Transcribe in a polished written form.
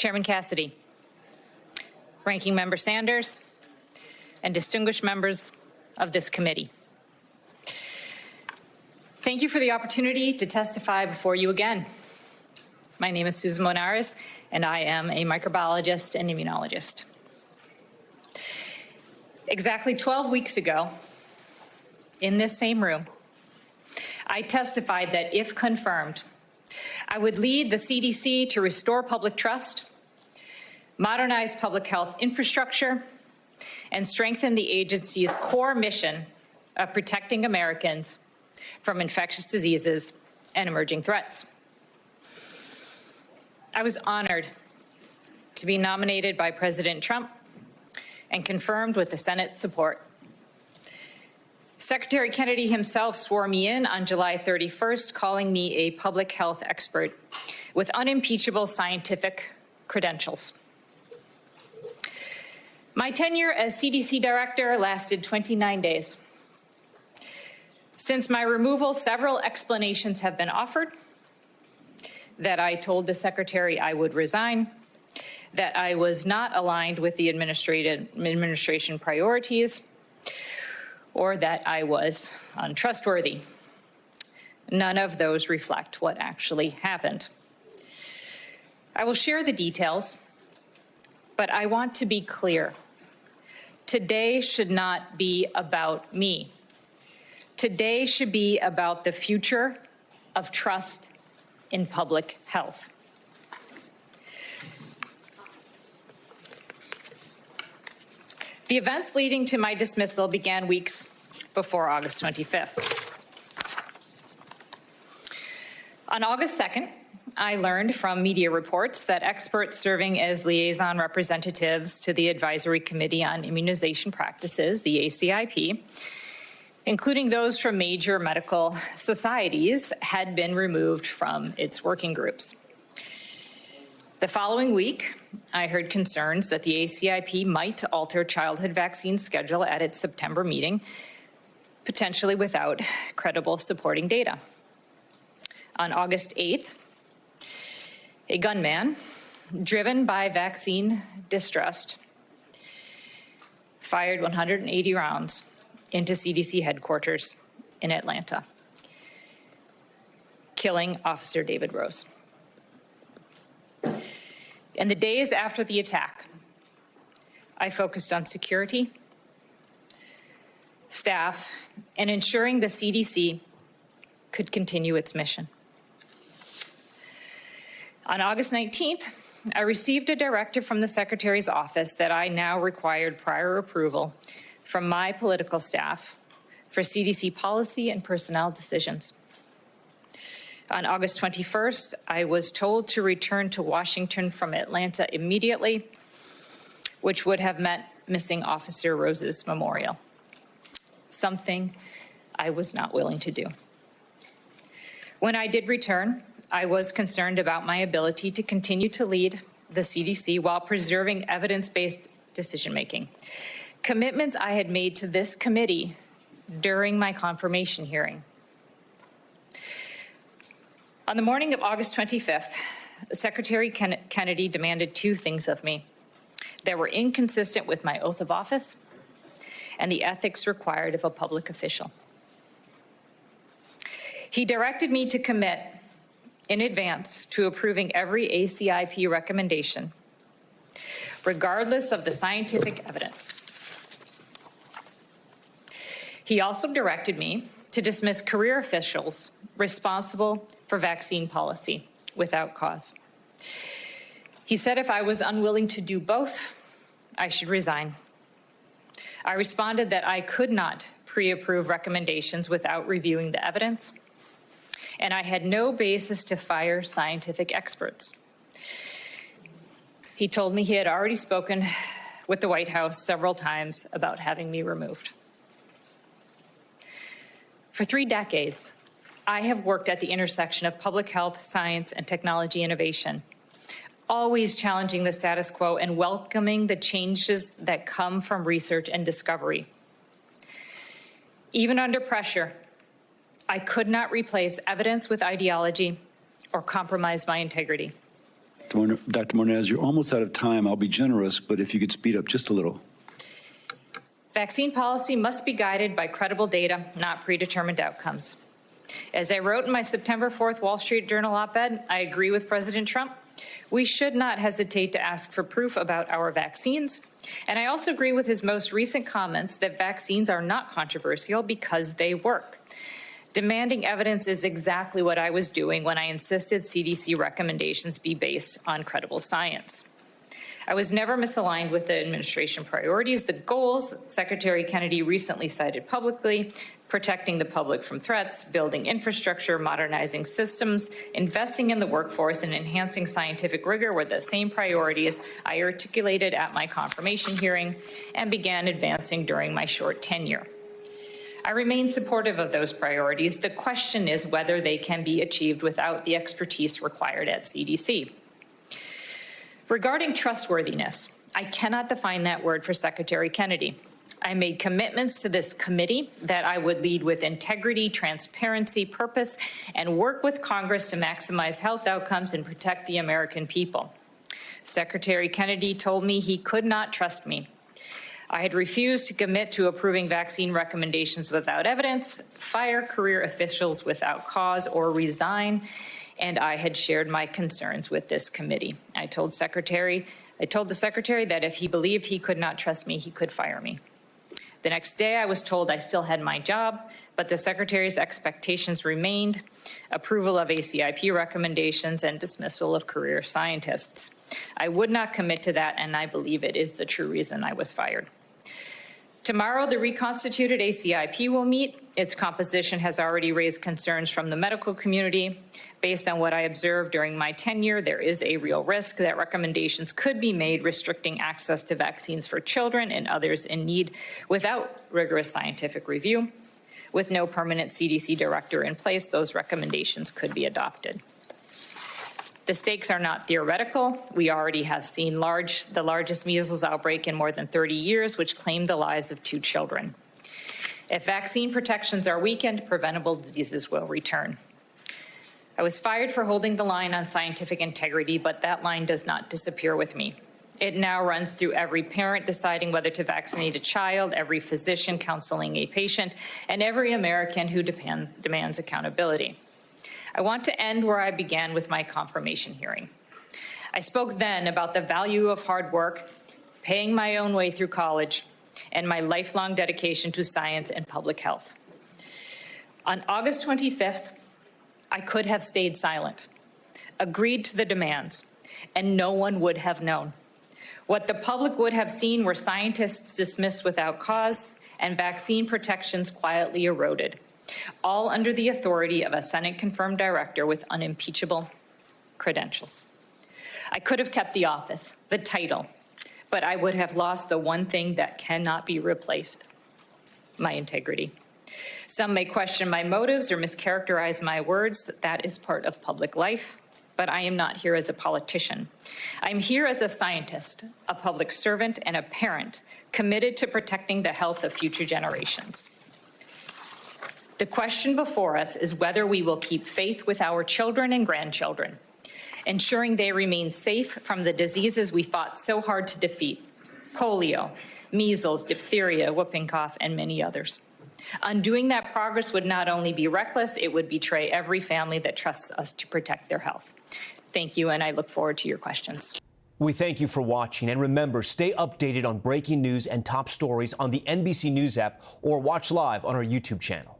Chairman Cassidy, Ranking Member Sanders, and distinguished members of this committee. Thank you for the opportunity to testify before you again. My name is Susan Monarez, and I am a microbiologist and immunologist. Exactly 12 weeks ago, in this same room, I testified that if confirmed, I would lead the CDC to restore public trust, modernize public health infrastructure, and strengthen the agency's core mission of protecting Americans from infectious diseases and emerging threats. I was honored to be nominated by President Trump and confirmed with the Senate support. Secretary Kennedy himself swore me in on July 31st, calling me a public health expert with unimpeachable scientific credentials. My tenure as CDC director lasted 29 days. Since my removal, several explanations have been offered: that I told the secretary I would resign, that I was not aligned with the administration priorities, or that I was untrustworthy. None of those reflect what actually happened. I will share the details, but I want to be clear. Today should not be about me. Today should be about the future of trust in public health. The events leading to my dismissal began weeks before August 25th. On August 2nd, I learned from media reports that experts serving as liaison representatives to the Advisory Committee on Immunization Practices, the ACIP, including those from major medical societies, had been removed from its working groups. The following week, I heard concerns that the ACIP might alter childhood vaccine schedule at its September meeting, potentially without credible supporting data. On August 8th, a gunman, driven by vaccine distrust, fired 180 rounds into CDC headquarters in Atlanta, killing Officer David Rose. In the days after the attack, I focused on security, staff, and ensuring the CDC could continue its mission. On August 19th, I received a directive from the Secretary's office that I now required prior approval from my political staff for CDC policy and personnel decisions. On August 21st, I was told to return to Washington from Atlanta immediately, which would have meant missing Officer Rose's memorial, something I was not willing to do. When I did return, I was concerned about my ability to continue to lead the CDC while preserving evidence-based decision-making, commitments I had made to this committee during my confirmation hearing. On the morning of August 25th, Secretary Kennedy demanded two things of me that were inconsistent with my oath of office and the ethics required of a public official. He directed me to commit in advance to approving every ACIP recommendation, regardless of the scientific evidence. He also directed me to dismiss career officials responsible for vaccine policy without cause. He said if I was unwilling to do both, I should resign. I responded that I could not pre-approve recommendations without reviewing the evidence, and I had no basis to fire scientific experts. He told me he had already spoken with the White House several times about having me removed. For 3 decades, I have worked at the intersection of public health, science, and technology innovation, always challenging the status quo and welcoming the changes that come from research and discovery. Even under pressure, I could not replace evidence with ideology or compromise my integrity. Dr. Monarez, you're almost out of time. I'll be generous, but if you could speed up just a little. Vaccine policy must be guided by credible data, not predetermined outcomes. As I wrote in my September 4th Wall Street Journal op-ed, I agree with President Trump. We should not hesitate to ask for proof about our vaccines. And I also agree with his most recent comments that vaccines are not controversial because they work. Demanding evidence is exactly what I was doing when I insisted CDC recommendations be based on credible science. I was never misaligned with the administration priorities. The goals Secretary Kennedy recently cited publicly, protecting the public from threats, building infrastructure, modernizing systems, investing in the workforce, and enhancing scientific rigor were the same priorities I articulated at my confirmation hearing and began advancing during my short tenure. I remain supportive of those priorities. The question is whether they can be achieved without the expertise required at CDC. Regarding trustworthiness, I cannot define that word for Secretary Kennedy. I made commitments to this committee that I would lead with integrity, transparency, purpose, and work with Congress to maximize health outcomes and protect the American people. Secretary Kennedy told me he could not trust me. I had refused to commit to approving vaccine recommendations without evidence, fire career officials without cause, or resign, and I had shared my concerns with this committee. I told the secretary that if he believed he could not trust me, he could fire me. The next day, I was told I still had my job, but the secretary's expectations remained: approval of ACIP recommendations and dismissal of career scientists. I would not commit to that, and I believe it is the true reason I was fired. Tomorrow, the reconstituted ACIP will meet. Its composition has already raised concerns from the medical community. Based on what I observed during my tenure, there is a real risk that recommendations could be made restricting access to vaccines for children and others in need without rigorous scientific review. With no permanent CDC director in place, those recommendations could be adopted. The stakes are not theoretical. We already have seen the largest measles outbreak in more than 30 years, which claimed the lives of 2 children. If vaccine protections are weakened, preventable diseases will return. I was fired for holding the line on scientific integrity, but that line does not disappear with me. It now runs through every parent deciding whether to vaccinate a child, every physician counseling a patient, and every American who demands accountability. I want to end where I began with my confirmation hearing. I spoke then about the value of hard work, paying my own way through college, and my lifelong dedication to science and public health. On August 25th, I could have stayed silent, agreed to the demands, and no one would have known. What the public would have seen were scientists dismissed without cause and vaccine protections quietly eroded, all under the authority of a Senate-confirmed director with unimpeachable credentials. I could have kept the office, the title, but I would have lost the one thing that cannot be replaced: my integrity. Some may question my motives or mischaracterize my words. That is part of public life, but I am not here as a politician. I'm here as a scientist, a public servant, and a parent committed to protecting the health of future generations. The question before us is whether we will keep faith with our children and grandchildren, ensuring they remain safe from the diseases we fought so hard to defeat: polio, measles, diphtheria, whooping cough, and many others. Undoing that progress would not only be reckless, it would betray every family that trusts us to protect their health. Thank you, and I look forward to your questions. We thank you for watching, and remember, stay updated on breaking news and top stories on the NBC News app or watch live on our YouTube channel.